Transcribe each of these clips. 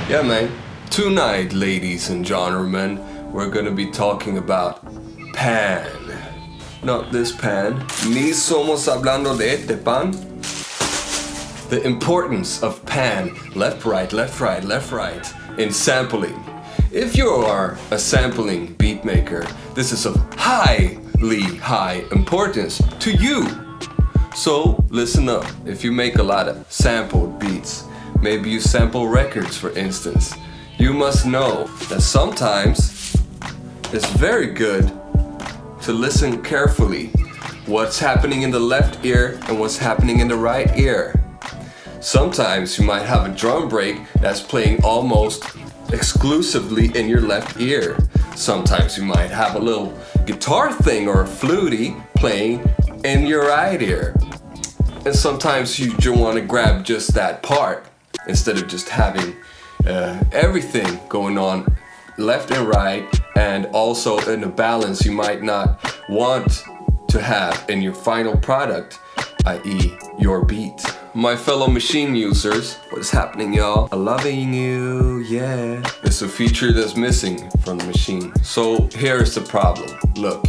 Yeah, man. Tonight, ladies and gentlemen, we're gonna be talking about pan. Not this pan. Ni somos hablando de este pan. The importance of pan, left, right, left, right, left, right, in sampling. If you are a sampling beat maker, this is of highly high importance to you. So listen up. If you make a lot of sampled beats, maybe you sample records for instance, you must know that sometimes it's very good to listen carefully what's happening in the left ear and what's happening in the right ear. Sometimes you might have a drum break that's playing almost exclusively in your left ear. Sometimes you might have a little guitar thing or a flutie playing in your right ear. And sometimes you just want to grab just that part instead of just having everything going on left and right, and also in a balance you might not want to have in your final product, i.e. your beat. My fellow Maschine users, what is happening, y'all? I'm loving you, yeah. It's a feature that's missing from the Maschine. So here's the problem. Look,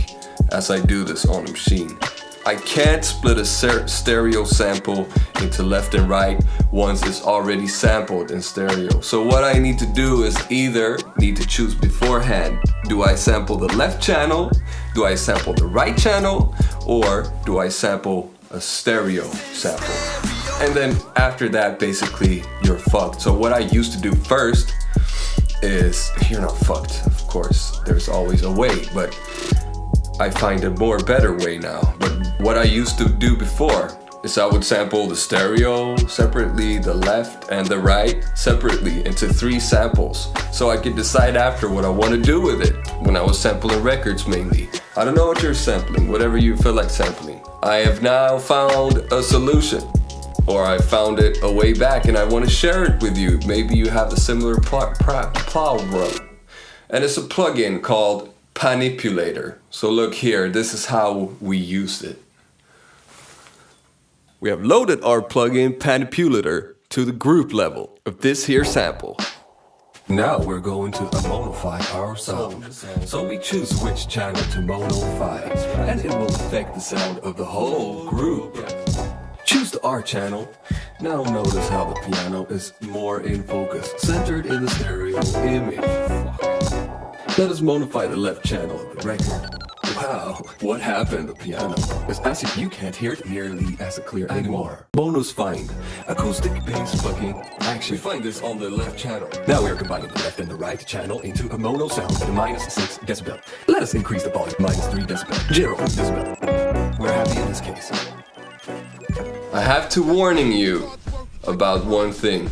as I do this on the Maschine, I can't split a stereo sample into left and right once it's already sampled in stereo. So what I need to do is either need to choose beforehand. Do I sample the left channel? Do I sample the right channel? Or do I sample a stereo sample? And then after that, basically, you're fucked. So what I used to do first is, you're not fucked, of course. There's always a way, but I find a better way now. But what I used to do before is I would sample the stereo separately, the left and the right separately into 3 samples. So I could decide after what I want to do with it when I was sampling records mainly. I don't know what you're sampling, whatever you feel like sampling. I have now found a solution, or I found it a way back and I want to share it with you. Maybe you have a similar problem. And it's a plugin called Panipulator. So look here, this is how we use it. We have loaded our plugin Panipulator to the group level of this here sample. Now we're going to monofy our sound. So we choose which channel to monofy, and it will affect the sound of the whole group. Choose the R channel. Now notice how the piano is more in focus, centered in the stereo image. Let us monofy the left channel of the record. Wow, what happened to the piano? It's as if you can't hear it nearly as clear anymore. Bonus find, acoustic bass plugin. Actually find this on the left channel. Now we are combining the left and the right channel into a mono sound at a -6 decibel. Let us increase the volume -3 decibel, 0 decibel. We're happy in this case. I have to warning you about one thing.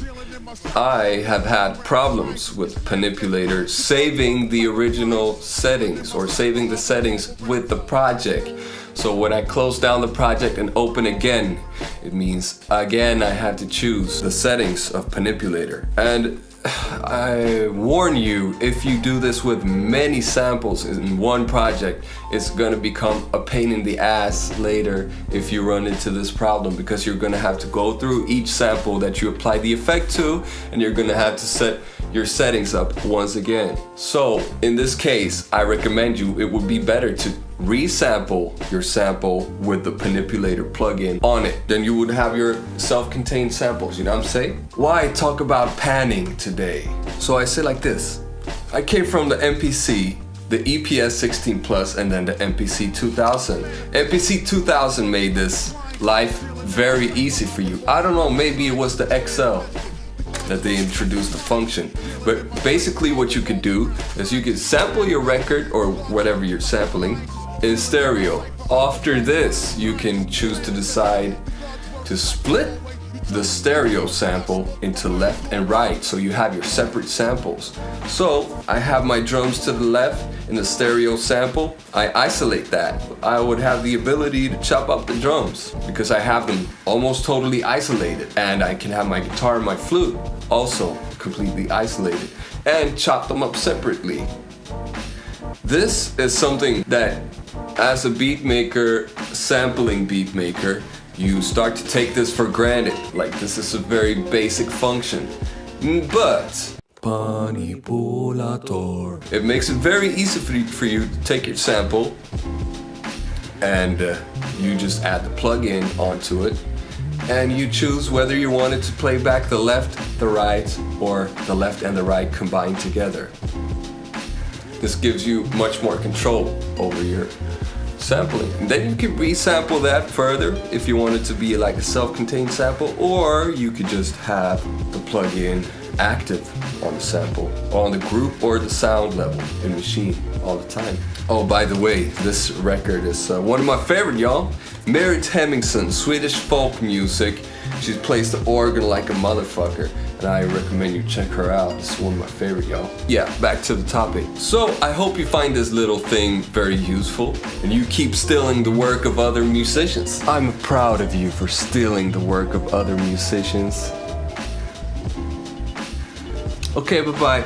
I have had problems with Panipulator saving the original settings or saving the settings with the project. So when I close down the project and open again, it means again I had to choose the settings of Panipulator. And I warn you, if you do this with many samples in one project, it's gonna become a pain in the ass later if you run into this problem, because you're gonna have to go through each sample that you apply the effect to, and you're gonna have to set your settings up once again. So in this case, I recommend you, it would be better to resample your sample with the Panipulator plugin on it. Then you would have your self-contained samples, you know what I'm saying? Why talk about panning today? So I say like this. I came from the MPC, the EPS 16 Plus, and then the MPC 2000. MPC 2000 made this life very easy for you. I don't know, maybe it was the XL that they introduced the function. But basically what you could do is you could sample your record or whatever you're sampling in stereo. After this, you can choose to decide to split the stereo sample into left and right, so you have your separate samples. So I have my drums to the left in the stereo sample. I isolate that. I would have the ability to chop up the drums because I have them almost totally isolated, and I can have my guitar and my flute also completely isolated and chop them up separately. This is something that, as a beat maker, sampling beat maker, you start to take this for granted, like this is a very basic function. But Panipulator, it makes it very easy for you to take your sample and you just add the plugin onto it, and you choose whether you want it to play back the left, the right, or the left and the right combined together. This gives you much more control over your sampling. And then you can resample that further if you want it to be like a self-contained sample, or you could just have the plugin active on the sample, or on the group or the sound level in Maschine all the time. Oh, by the way, this record is one of my favorite, y'all. Marit Hemmingsson, Swedish folk music. She plays the organ like a motherfucker, and I recommend you check her out. It's one of my favorite, y'all. Yeah, back to the topic. So I hope you find this little thing very useful, and you keep stealing the work of other musicians. I'm proud of you for stealing the work of other musicians. Okay, bye-bye.